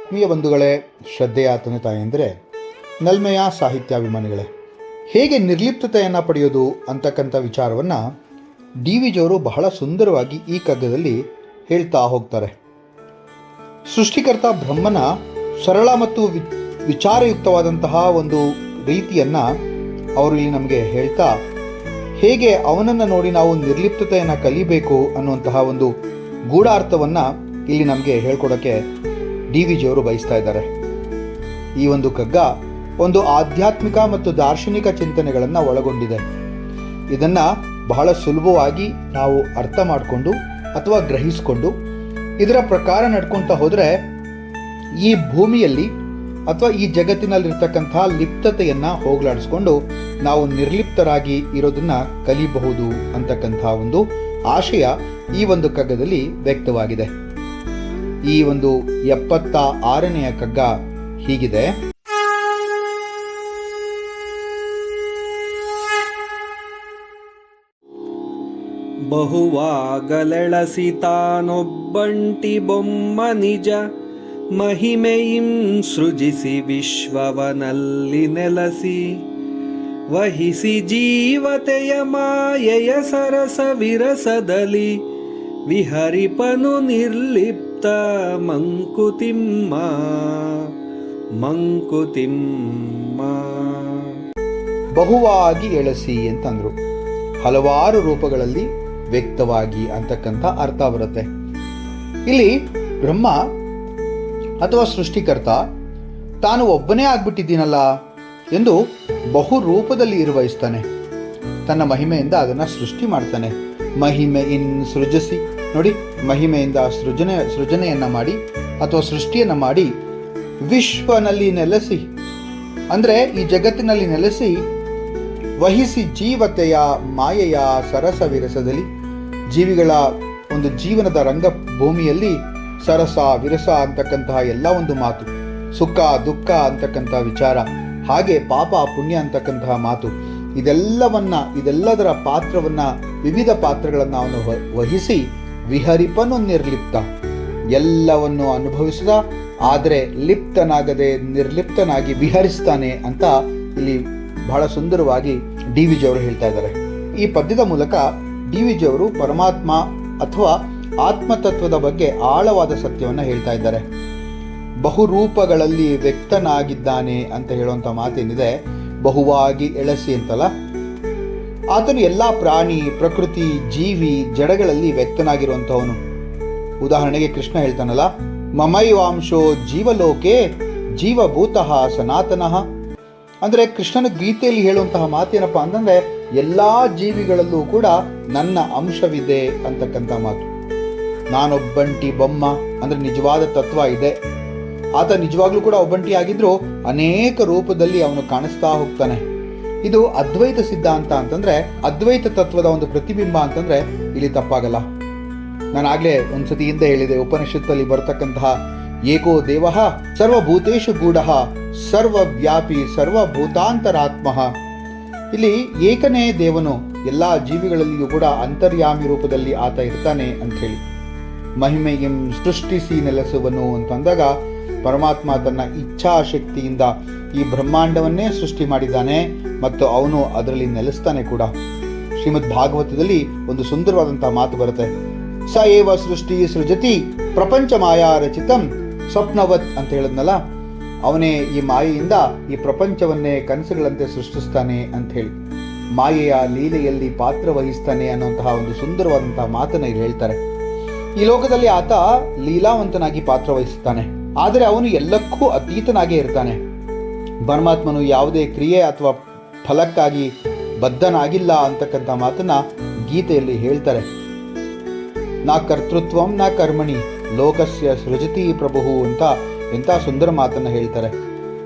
ಆತ್ಮೀಯ ಬಂಧುಗಳೇ, ಶ್ರದ್ಧೆಯ ತಂದೆ ತಾಯಂದರೆ, ನಲ್ಮೆಯ ಸಾಹಿತ್ಯಾಭಿಮಾನಿಗಳೇ, ಹೇಗೆ ನಿರ್ಲಿಪ್ತತೆಯನ್ನು ಪಡೆಯೋದು ಅಂತಕ್ಕಂಥ ವಿಚಾರವನ್ನು ಡಿ ವಿ ಜಿಯವರು ಬಹಳ ಸುಂದರವಾಗಿ ಈ ಕಗ್ಗದಲ್ಲಿ ಹೇಳ್ತಾ ಹೋಗ್ತಾರೆ. ಸೃಷ್ಟಿಕರ್ತ ಬ್ರಹ್ಮನ ಸರಳ ಮತ್ತು ವಿಚಾರಯುಕ್ತವಾದಂತಹ ಒಂದು ರೀತಿಯನ್ನು ಅವರು ಇಲ್ಲಿ ನಮಗೆ ಹೇಳ್ತಾ, ಹೇಗೆ ಅವನನ್ನು ನೋಡಿ ನಾವು ನಿರ್ಲಿಪ್ತತೆಯನ್ನು ಕಲಿಬೇಕು ಅನ್ನುವಂತಹ ಒಂದು ಗೂಢಾರ್ಥವನ್ನು ಇಲ್ಲಿ ನಮಗೆ ಹೇಳ್ಕೊಡೋಕ್ಕೆ ಡಿ ವಿ ಜಿಯವರು ಬಯಸ್ತಾ ಇದ್ದಾರೆ. ಈ ಒಂದು ಕಗ್ಗ ಒಂದು ಆಧ್ಯಾತ್ಮಿಕ ಮತ್ತು ದಾರ್ಶನಿಕ ಚಿಂತನೆಗಳನ್ನು ಒಳಗೊಂಡಿದೆ. ಇದನ್ನು ಬಹಳ ಸುಲಭವಾಗಿ ನಾವು ಅರ್ಥ ಮಾಡಿಕೊಂಡು ಅಥವಾ ಗ್ರಹಿಸಿಕೊಂಡು ಇದರ ಪ್ರಕಾರ ನಡ್ಕೊಳ್ತಾ ಹೋದರೆ ಈ ಭೂಮಿಯಲ್ಲಿ ಅಥವಾ ಈ ಜಗತ್ತಿನಲ್ಲಿರ್ತಕ್ಕಂಥ ಲಿಪ್ತತೆಯನ್ನು ಹೋಗಲಾಡಿಸ್ಕೊಂಡು ನಾವು ನಿರ್ಲಿಪ್ತರಾಗಿ ಇರೋದನ್ನು ಕಲಿಬಹುದು ಅಂತಕ್ಕಂಥ ಒಂದು ಆಶಯ ಈ ಒಂದು ಕಗ್ಗದಲ್ಲಿ ವ್ಯಕ್ತವಾಗಿದೆ. ಈ ಒಂದು 76ನೆಯ ಕಗ್ಗ ಹೀಗಿದೆ. ಬಹುವಾಗಲೆಳಸಿತಾನೊಬ್ಬಂಟಿ ಬೊಮ್ಮ ನಿಜ ಮಹಿಮೆಯಿಂ ಸೃಜಿಸಿ ವಿಶ್ವವನಲ್ಲಿ ನೆಲಸಿ ವಹಿಸಿ ಜೀವತೆಯ ಮಾಯೆಯ ಸರಸ ವಿರಸದಲ್ಲಿ ವಿಹರಿಪನು ನಿರ್ಲಿಪ್ತ ಮಂಕುತಿಮ್ಮ ಮಂಕುತಿಮ್ಮ. ಬಹುವಾಗಿ ಎಳಸಿ ಅಂತಂದ್ರು, ಹಲವಾರು ರೂಪಗಳಲ್ಲಿ ವ್ಯಕ್ತವಾಗಿ ಅಂತಕ್ಕಂಥ ಅರ್ಥ ಬರುತ್ತೆ. ಇಲ್ಲಿ ಬ್ರಹ್ಮ ಅಥವಾ ಸೃಷ್ಟಿಕರ್ತ ತಾನು ಒಬ್ಬನೇ ಆಗ್ಬಿಟ್ಟಿದ್ದೀನಲ್ಲ ಎಂದು ಬಹು ರೂಪದಲ್ಲಿ ನಿರ್ವಹಿಸ್ತಾನೆ. ತನ್ನ ಮಹಿಮೆಯಿಂದ ಅದನ್ನು ಸೃಷ್ಟಿ ಮಾಡ್ತಾನೆ. ಮಹಿಮೆ ಇನ್ ಸೃಜಿಸಿ, ನೋಡಿ, ಮಹಿಮೆಯಿಂದ ಸೃಜನೆಯನ್ನು ಮಾಡಿ ಅಥವಾ ಸೃಷ್ಟಿಯನ್ನು ಮಾಡಿ ವಿಶ್ವನಲ್ಲಿ ನೆಲೆಸಿ, ಅಂದರೆ ಈ ಜಗತ್ತಿನಲ್ಲಿ ನೆಲೆಸಿ, ವಹಿಸಿ ಜೀವತೆಯ ಮಾಯೆಯ ಸರಸ ವಿರಸದಲ್ಲಿ, ಜೀವಿಗಳ ಒಂದು ಜೀವನದ ರಂಗಭೂಮಿಯಲ್ಲಿ ಸರಸ ವಿರಸ ಅಂತಕ್ಕಂತಹ ಎಲ್ಲ ಒಂದು ಮಾತು, ಸುಖ ದುಃಖ ಅಂತಕ್ಕಂಥ ವಿಚಾರ, ಹಾಗೆ ಪಾಪ ಪುಣ್ಯ ಅಂತಕ್ಕಂತಹ ಮಾತು, ಇದೆಲ್ಲದರ ಪಾತ್ರವನ್ನು, ವಿವಿಧ ಪಾತ್ರಗಳನ್ನು ಅವನು ವಹಿಸಿ ವಿಹರಿಪನು ನಿರ್ಲಿಪ್ತ, ಎಲ್ಲವನ್ನು ಅನುಭವಿಸಿದ ಆದರೆ ಲಿಪ್ತನಾಗದೆ ನಿರ್ಲಿಪ್ತನಾಗಿ ವಿಹರಿಸ್ತಾನೆ ಅಂತ ಇಲ್ಲಿ ಬಹಳ ಸುಂದರವಾಗಿ ಡಿ ವಿ ಜಿಯವರು ಹೇಳ್ತಾ ಇದ್ದಾರೆ. ಈ ಪದ್ಯದ ಮೂಲಕ ಡಿ ವಿ ಜಿಯವರು ಪರಮಾತ್ಮ ಅಥವಾ ಆತ್ಮತತ್ವದ ಬಗ್ಗೆ ಆಳವಾದ ಸತ್ಯವನ್ನು ಹೇಳ್ತಾ ಇದ್ದಾರೆ. ಬಹುರೂಪಗಳಲ್ಲಿ ವ್ಯಕ್ತನಾಗಿದ್ದಾನೆ ಅಂತ ಹೇಳುವಂಥ ಮಾತೇನಿದೆ, ಬಹುವಾಗಿ ಎಳಸಿ ಅಂತಲ್ಲ, ಆತನು ಎಲ್ಲ ಪ್ರಾಣಿ, ಪ್ರಕೃತಿ, ಜೀವಿ, ಜಡಗಳಲ್ಲಿ ವ್ಯಕ್ತನಾಗಿರುವಂಥವನು. ಉದಾಹರಣೆಗೆ ಕೃಷ್ಣ ಹೇಳ್ತಾನಲ್ಲ, ಮಮೈವಾಂಶೋ ಜೀವಲೋಕೆ ಜೀವಭೂತಃ ಸನಾತನಃ. ಅಂದರೆ ಕೃಷ್ಣನ ಗೀತೆಯಲ್ಲಿ ಹೇಳುವಂತಹ ಮಾತೇನಪ್ಪ ಅಂತಂದರೆ, ಎಲ್ಲ ಜೀವಿಗಳಲ್ಲೂ ಕೂಡ ನನ್ನ ಅಂಶವಿದೆ ಅಂತಕ್ಕಂಥ ಮಾತು. ನಾನೊಬ್ಬಂಟಿ ಬೊಮ್ಮ ಅಂದರೆ ನಿಜವಾದ ತತ್ವ ಇದೆ. ಆತ ನಿಜವಾಗ್ಲೂ ಕೂಡ ಒಬ್ಬಂಟಿ ಆಗಿದ್ರೂ ಅನೇಕ ರೂಪದಲ್ಲಿ ಅವನು ಕಾಣಿಸ್ತಾ ಹೋಗ್ತಾನೆ. ಇದು ಅದ್ವೈತ ಸಿದ್ಧಾಂತ ಅಂತಂದ್ರೆ, ಅದ್ವೈತ ತತ್ವದ ಒಂದು ಪ್ರತಿಬಿಂಬ ಅಂತಂದ್ರೆ ಇಲ್ಲಿ ತಪ್ಪಾಗಲ್ಲ. ನಾನಾಗ್ಲೇ ಒಂದ್ಸತಿ ಹಿಂದೆ ಹೇಳಿದೆ, ಉಪನಿಷತ್ತಲ್ಲಿ ಬರತಕ್ಕಂತಹ ಏಕೋ ದೇವಃ ಸರ್ವಭೂತೇಷು ಗೂಢಃ ಸರ್ವವ್ಯಾಪಿ ಸರ್ವಭೂತಾಂತರಾತ್ಮ. ಇಲ್ಲಿ ಏಕನೇ ದೇವನು ಎಲ್ಲ ಜೀವಿಗಳಲ್ಲಿಯೂ ಕೂಡ ಅಂತರ್ಯಾಮಿ ರೂಪದಲ್ಲಿ ಆತ ಇರ್ತಾನೆ ಅಂತ ಹೇಳಿ. ಮಹಿಮೆಗೆ ಸೃಷ್ಟಿಸಿ ನೆಲೆಸುವನು ಅಂತಂದಾಗ ಪರಮಾತ್ಮ ತನ್ನ ಇಚ್ಛಾಶಕ್ತಿಯಿಂದ ಈ ಬ್ರಹ್ಮಾಂಡವನ್ನೇ ಸೃಷ್ಟಿ ಮಾಡಿದ್ದಾನೆ ಮತ್ತು ಅವನು ಅದರಲ್ಲಿ ನೆಲೆಸ್ತಾನೆ ಕೂಡ. ಶ್ರೀಮದ್ ಭಾಗವತದಲ್ಲಿ ಒಂದು ಸುಂದರವಾದಂತಹ ಮಾತು ಬರುತ್ತೆ, ಸ ಏವ ಸೃಷ್ಟಿ ಸೃಜತಿ ಪ್ರಪಂಚ ಮಾಯಾ ರಚಿತಂ ಸ್ವಪ್ನವತ್ ಅಂತ ಹೇಳಿದ್ನಲ್ಲ, ಅವನೇ ಈ ಮಾಯೆಯಿಂದ ಈ ಪ್ರಪಂಚವನ್ನೇ ಕನಸುಗಳಂತೆ ಸೃಷ್ಟಿಸ್ತಾನೆ ಅಂತ ಹೇಳಿ, ಮಾಯೆಯ ಲೀಲೆಯಲ್ಲಿ ಪಾತ್ರ ವಹಿಸ್ತಾನೆ ಅನ್ನುವಂತಹ ಒಂದು ಸುಂದರವಾದಂತಹ ಮಾತನ್ನ ಇಲ್ಲಿ ಹೇಳ್ತಾರೆ. ಈ ಲೋಕದಲ್ಲಿ ಆತ ಲೀಲಾವಂತನಾಗಿ ಪಾತ್ರ ವಹಿಸ್ತಾನೆ, ಆದರೆ ಅವನು ಎಲ್ಲಕ್ಕೂ ಅತೀತನಾಗೇ ಇರ್ತಾನೆ. ಪರಮಾತ್ಮನು ಯಾವುದೇ ಕ್ರಿಯೆ ಅಥವಾ ಫಲಕ್ಕಾಗಿ ಬದ್ಧನಾಗಿಲ್ಲ ಅಂತಕ್ಕಂಥ ಮಾತನ್ನ ಗೀತೆಯಲ್ಲಿ ಹೇಳ್ತಾರೆ. ನಾ ಕರ್ತೃತ್ವಂ ನಾ ಕರ್ಮಣಿ ಲೋಕಸ್ಯ ಸೃಜತಿ ಪ್ರಭು ಅಂತ ಎಂಥ ಸುಂದರ ಮಾತನ್ನ ಹೇಳ್ತಾರೆ.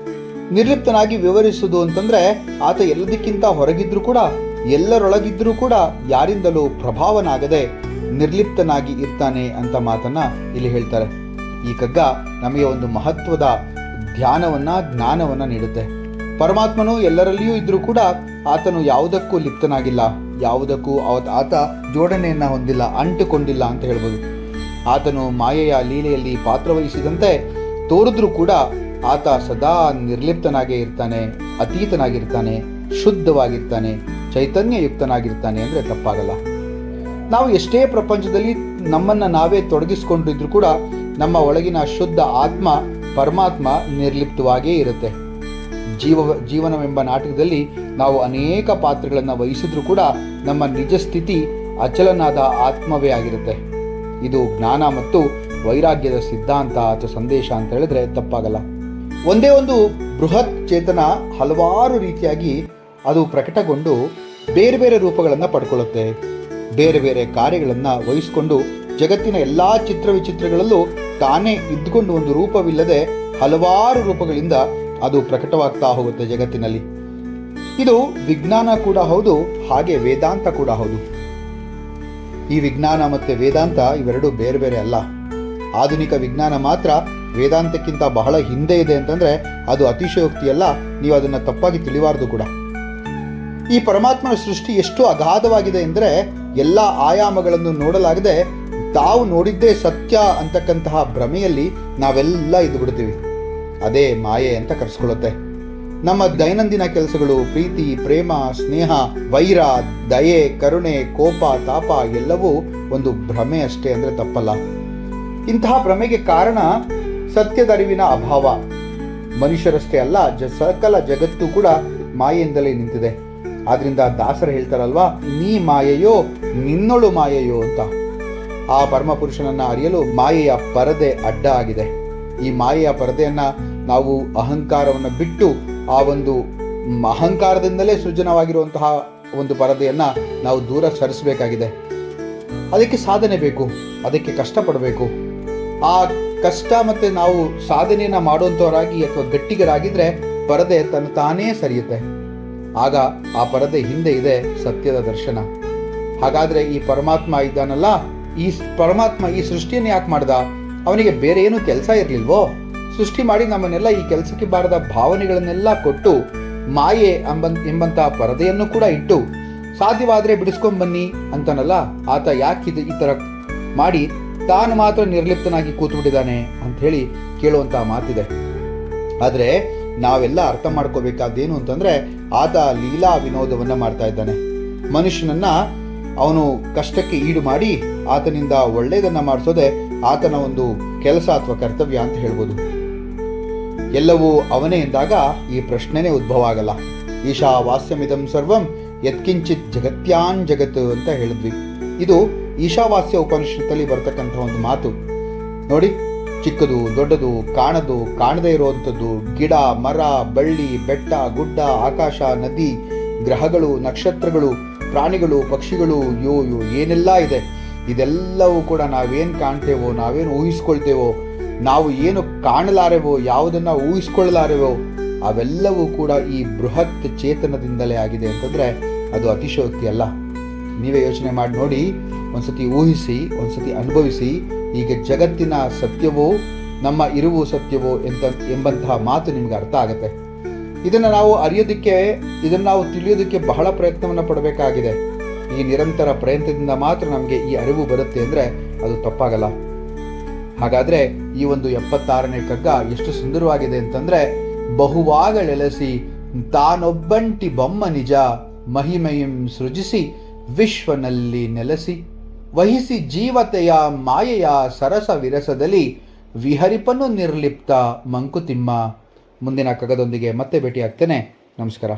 ನಿರ್ಲಿಪ್ತನಾಗಿ ವಿವರಿಸುವುದು ಅಂತಂದ್ರೆ ಆತ ಎಲ್ಲದಕ್ಕಿಂತ ಹೊರಗಿದ್ರೂ ಕೂಡ, ಎಲ್ಲರೊಳಗಿದ್ರೂ ಕೂಡ ಯಾರಿಂದಲೂ ಪ್ರಭಾವನಾಗದೆ ನಿರ್ಲಿಪ್ತನಾಗಿ ಇರ್ತಾನೆ ಅಂತ ಮಾತನ್ನ ಇಲ್ಲಿ ಹೇಳ್ತಾರೆ. ಈ ಕಗ್ಗ ನಮಗೆ ಒಂದು ಮಹತ್ವದ ಧ್ಯಾನವನ್ನ, ಜ್ಞಾನವನ್ನ ನೀಡುತ್ತೆ. ಪರಮಾತ್ಮನು ಎಲ್ಲರಲ್ಲಿಯೂ ಇದ್ರೂ ಕೂಡ ಆತನು ಯಾವುದಕ್ಕೂ ಲಿಪ್ತನಾಗಿಲ್ಲ, ಯಾವುದಕ್ಕೂ ಆತ ಜೋಡಣೆಯನ್ನ ಹೊಂದಿಲ್ಲ, ಅಂಟುಕೊಂಡಿಲ್ಲ ಅಂತ ಹೇಳ್ಬೋದು. ಆತನು ಮಾಯೆಯ ಲೀಲೆಯಲ್ಲಿ ಪಾತ್ರವಹಿಸಿದಂತೆ ತೋರಿದ್ರೂ ಕೂಡ ಆತ ಸದಾ ನಿರ್ಲಿಪ್ತನಾಗೇ ಇರ್ತಾನೆ, ಅತೀತನಾಗಿರ್ತಾನೆ, ಶುದ್ಧವಾಗಿರ್ತಾನೆ, ಚೈತನ್ಯಯುಕ್ತನಾಗಿರ್ತಾನೆ ಅಂದರೆ ತಪ್ಪಾಗಲ್ಲ. ನಾವು ಎಷ್ಟೇ ಪ್ರಪಂಚದಲ್ಲಿ ನಮ್ಮನ್ನು ನಾವೇ ತೊಡಗಿಸ್ಕೊಂಡಿದ್ರು ಕೂಡ ನಮ್ಮ ಒಳಗಿನ ಶುದ್ಧ ಆತ್ಮ ಪರಮಾತ್ಮ ನಿರ್ಲಿಪ್ತವಾಗೇ ಇರುತ್ತೆ. ಜೀವನವೆಂಬ ನಾಟಕದಲ್ಲಿ ನಾವು ಅನೇಕ ಪಾತ್ರಗಳನ್ನು ವಹಿಸಿದ್ರೂ ಕೂಡ ನಮ್ಮ ನಿಜ ಸ್ಥಿತಿ ಅಚಲನಾದ ಆತ್ಮವೇ ಆಗಿರುತ್ತೆ. ಇದು ಜ್ಞಾನ ಮತ್ತು ವೈರಾಗ್ಯದ ಸಿದ್ಧಾಂತ ಅಥವಾ ಸಂದೇಶ ಅಂತ ಹೇಳಿದ್ರೆ ತಪ್ಪಾಗಲ್ಲ. ಒಂದೇ ಒಂದು ಬೃಹತ್ ಚೇತನ ಹಲವಾರು ರೀತಿಯಾಗಿ ಅದು ಪ್ರಕಟಗೊಂಡು ಬೇರೆ ಬೇರೆ ರೂಪಗಳನ್ನು ಪಡ್ಕೊಳ್ಳುತ್ತೆ. ಬೇರೆ ಬೇರೆ ಕಾರ್ಯಗಳನ್ನು ವಹಿಸಿಕೊಂಡು ಜಗತ್ತಿನ ಎಲ್ಲ ಚಿತ್ರ ವಿಚಿತ್ರಗಳಲ್ಲೂ ತಾನೇ ಇದ್ದುಕೊಂಡು ಒಂದು ರೂಪವಿಲ್ಲದೆ ಹಲವಾರು ರೂಪಗಳಿಂದ ಅದು ಪ್ರಕಟವಾಗ್ತಾ ಹೋಗುತ್ತೆ ಜಗತ್ತಿನಲ್ಲಿ. ಇದು ವಿಜ್ಞಾನ ಕೂಡ ಹೌದು, ಹಾಗೆ ವೇದಾಂತ ಕೂಡ ಹೌದು. ಈ ವಿಜ್ಞಾನ ಮತ್ತು ವೇದಾಂತ ಇವೆರಡು ಬೇರೆ ಬೇರೆ ಅಲ್ಲ. ಆಧುನಿಕ ವಿಜ್ಞಾನ ಮಾತ್ರ ವೇದಾಂತಕ್ಕಿಂತ ಬಹಳ ಹಿಂದೆ ಇದೆ ಅಂತಂದರೆ ಅದು ಅತಿಶಯೋಕ್ತಿಯಲ್ಲ, ನೀವು ಅದನ್ನು ತಪ್ಪಾಗಿ ತಿಳಿಬಾರ್ದು ಕೂಡ. ಈ ಪರಮಾತ್ಮನ ಸೃಷ್ಟಿ ಎಷ್ಟು ಅಗಾಧವಾಗಿದೆ ಅಂದರೆ ಎಲ್ಲ ಆಯಾಮಗಳನ್ನು ನೋಡಲಾಗದೆ ತಾವು ನೋಡಿದ್ದೇ ಸತ್ಯ ಅಂತಕ್ಕಂತಹ ಭ್ರಮೆಯಲ್ಲಿ ನಾವೆಲ್ಲ ಇದ್ದು ಬಿಡ್ತೀವಿ. ಅದೇ ಮಾಯೆ ಅಂತ ಕರೆಸ್ಕೊಳ್ಳುತ್ತೆ. ನಮ್ಮ ದೈನಂದಿನ ಕೆಲಸಗಳು, ಪ್ರೀತಿ, ಪ್ರೇಮ, ಸ್ನೇಹ, ವೈರ, ದಯೆ, ಕರುಣೆ, ಕೋಪ, ತಾಪ ಎಲ್ಲವೂ ಒಂದು ಭ್ರಮೆ ಅಷ್ಟೇ ಅಂದರೆ ತಪ್ಪಲ್ಲ. ಇಂತಹ ಭ್ರಮೆಗೆ ಕಾರಣ ಸತ್ಯದ ಅರಿವಿನ ಅಭಾವ. ಮನುಷ್ಯರಷ್ಟೇ ಅಲ್ಲ, ಸಕಲ ಜಗತ್ತು ಕೂಡ ಮಾಯೆಯಿಂದಲೇ ನಿಂತಿದೆ. ಆದ್ರಿಂದ ದಾಸರು ಹೇಳ್ತಾರಲ್ವಾ, ನೀ ಮಾಯೆಯೋ ನಿನ್ನೊಳು ಮಾಯೆಯೋ ಅಂತ. ಆ ಪರಮಪುರುಷನನ್ನ ಅರಿಯಲು ಮಾಯೆಯ ಪರದೆ ಅಡ್ಡ ಆಗಿದೆ. ಈ ಮಾಯೆಯ ಪರದೆಯನ್ನ ನಾವು ಅಹಂಕಾರವನ್ನು ಬಿಟ್ಟು ಆ ಒಂದು ಅಹಂಕಾರದಿಂದಲೇ ಸೃಜನವಾಗಿರುವಂತಹ ಒಂದು ಪರದೆಯನ್ನ ನಾವು ದೂರ ಸರಿಸಬೇಕಾಗಿದೆ. ಅದಕ್ಕೆ ಸಾಧನೆ ಬೇಕು, ಅದಕ್ಕೆ ಕಷ್ಟಪಡಬೇಕು. ಆ ಕಷ್ಟ ಮತ್ತೆ ನಾವು ಸಾಧನೆಯನ್ನ ಮಾಡುವಂಥವರಾಗಿ ಅಥವಾ ಗಟ್ಟಿಗರಾಗಿದ್ರೆ ಪರದೆ ತನ್ನ ತಾನೇ ಸರಿಯುತ್ತೆ. ಆಗ ಆ ಪರದೆ ಹಿಂದೆ ಇದೆ ಸತ್ಯದ ದರ್ಶನ. ಹಾಗಾದ್ರೆ ಈ ಪರಮಾತ್ಮ ಇದ್ದಾನಲ್ಲ, ಈ ಪರಮಾತ್ಮ ಈ ಸೃಷ್ಟಿಯನ್ನು ಯಾಕೆ ಮಾಡ್ದ? ಅವನಿಗೆ ಬೇರೆ ಏನು ಕೆಲಸ ಇರಲಿಲ್ವೋ? ಸೃಷ್ಟಿ ಮಾಡಿ ನಮ್ಮನ್ನೆಲ್ಲ ಈ ಕೆಲಸಕ್ಕೆ ಬಾರದ ಭಾವನೆಗಳನ್ನೆಲ್ಲ ಕೊಟ್ಟು ಮಾಯೆ ಎಂಬಂತಹ ಪರದೆಯನ್ನು ಕೂಡ ಇಟ್ಟು ಸಾಧ್ಯವಾದರೆ ಬಿಡಿಸ್ಕೊಂಡ್ ಬನ್ನಿ ಅಂತಾನಲ್ಲ, ಆತ ಯಾಕೆ ಈ ತರ ಮಾಡಿ ತಾನು ಮಾತ್ರ ನಿರ್ಲಿಪ್ತನಾಗಿ ಕೂತ್ಬಿಟ್ಟಿದ್ದಾನೆ ಅಂತ ಹೇಳಿ ಕೇಳುವಂತಹ ಮಾತಿದೆ. ಆದರೆ ನಾವೆಲ್ಲ ಅರ್ಥ ಮಾಡ್ಕೋಬೇಕಾದ್ದೇನು ಅಂತಂದ್ರೆ, ಆತ ಲೀಲಾ ವಿನೋದವನ್ನ ಮಾಡ್ತಾ ಇದ್ದಾನೆ. ಮನುಷ್ಯನನ್ನ ಅವನು ಕಷ್ಟಕ್ಕೆ ಈಡು ಮಾಡಿ ಆತನಿಂದ ಒಳ್ಳೆಯದನ್ನ ಮಾಡಿಸೋದೆ ಆತನ ಒಂದು ಕೆಲಸ ಅಥವಾ ಕರ್ತವ್ಯ ಅಂತ ಹೇಳ್ಬೋದು. ಎಲ್ಲವೂ ಅವನೇ ಎಂದಾಗ ಈ ಪ್ರಶ್ನೆನೇ ಉದ್ಭವ ಆಗಲ್ಲ. ಈಶಾವಾಸ್ಯಮಿದಂ ಸರ್ವಂ ಯತ್ಕಿಂಚಿತ್ ಜಗತ್ಯಾನ್ ಜಗತ್ ಅಂತ ಹೇಳಿದ್ವಿ. ಇದು ಈಶಾವಾಸ್ಯ ಉಪನಿಷತ್ತಲ್ಲಿ ಬರ್ತಕ್ಕಂಥ ಒಂದು ಮಾತು ನೋಡಿ. ಚಿಕ್ಕದು, ದೊಡ್ಡದು, ಕಾಣದೇ ಇರುವಂಥದ್ದು, ಗಿಡ, ಮರ, ಬಳ್ಳಿ, ಬೆಟ್ಟ, ಗುಡ್ಡ, ಆಕಾಶ, ನದಿ, ಗ್ರಹಗಳು, ನಕ್ಷತ್ರಗಳು, ಪ್ರಾಣಿಗಳು, ಪಕ್ಷಿಗಳು, ಏನೆಲ್ಲ ಇದೆ, ಇದೆಲ್ಲವೂ ಕೂಡ ನಾವೇನು ಕಾಣ್ತೇವೋ, ನಾವೇನು ಊಹಿಸ್ಕೊಳ್ತೇವೋ, ನಾವು ಏನು ಕಾಣಲಾರೆವೋ, ಯಾವುದನ್ನ ಊಹಿಸ್ಕೊಳ್ಳಲಾರೆವೋ ಅವೆಲ್ಲವೂ ಕೂಡ ಈ ಬೃಹತ್ ಚೇತನದಿಂದಲೇ ಆಗಿದೆ ಅಂತಂದ್ರೆ ಅದು ಅತಿಶಯೋಕ್ತಿ ಅಲ್ಲ. ನೀವೇ ಯೋಚನೆ ಮಾಡಿ ನೋಡಿ, ಒಂದ್ಸತಿ ಊಹಿಸಿ, ಒಂದ್ಸತಿ ಅನುಭವಿಸಿ. ಈಗ ಜಗತ್ತಿನ ಸತ್ಯವೋ ನಮ್ಮ ಇರುವು ಸತ್ಯವೋ ಎಂಬಂತಹ ಮಾತು ನಿಮ್ಗೆ ಅರ್ಥ ಆಗುತ್ತೆ. ಇದನ್ನು ನಾವು ಅರಿಯೋದಕ್ಕೆ, ಇದನ್ನು ನಾವು ತಿಳಿಯೋದಕ್ಕೆ ಬಹಳ ಪ್ರಯತ್ನವನ್ನು ಪಡಬೇಕಾಗಿದೆ. ಈ ನಿರಂತರ ಪ್ರಯತ್ನದಿಂದ ಮಾತ್ರ ನಮಗೆ ಈ ಅರಿವು ಬರುತ್ತೆ ಅಂದರೆ ಅದು ತಪ್ಪಾಗಲ್ಲ. ಹಾಗಾದರೆ ಈ ಒಂದು 76ನೇ ಕಗ್ಗ ಎಷ್ಟು ಸುಂದರವಾಗಿದೆ ಅಂತಂದರೆ, ಬಹುವಾಗಳೆಲಸಿ ತಾನೊಬ್ಬಂಟಿ ಬೊಮ್ಮ ನಿಜ ಮಹಿಮೆಯಂ ಸೃಜಿಸಿ ವಿಶ್ವನಲ್ಲಿ ನೆಲೆಸಿ ವಹಿಸಿ ಜೀವತೆಯ ಮಾಯೆಯ ಸರಸ ವಿರಸದಲ್ಲಿ ವಿಹರಿಪನು ನಿರ್ಲಿಪ್ತ ಮಂಕುತಿಮ್ಮ. ಮುಂದಿನ ಕಗ್ಗದೊಂದಿಗೆ ಮತ್ತೆ ಭೇಟಿಯಾಗ್ತೇನೆ. ನಮಸ್ಕಾರ.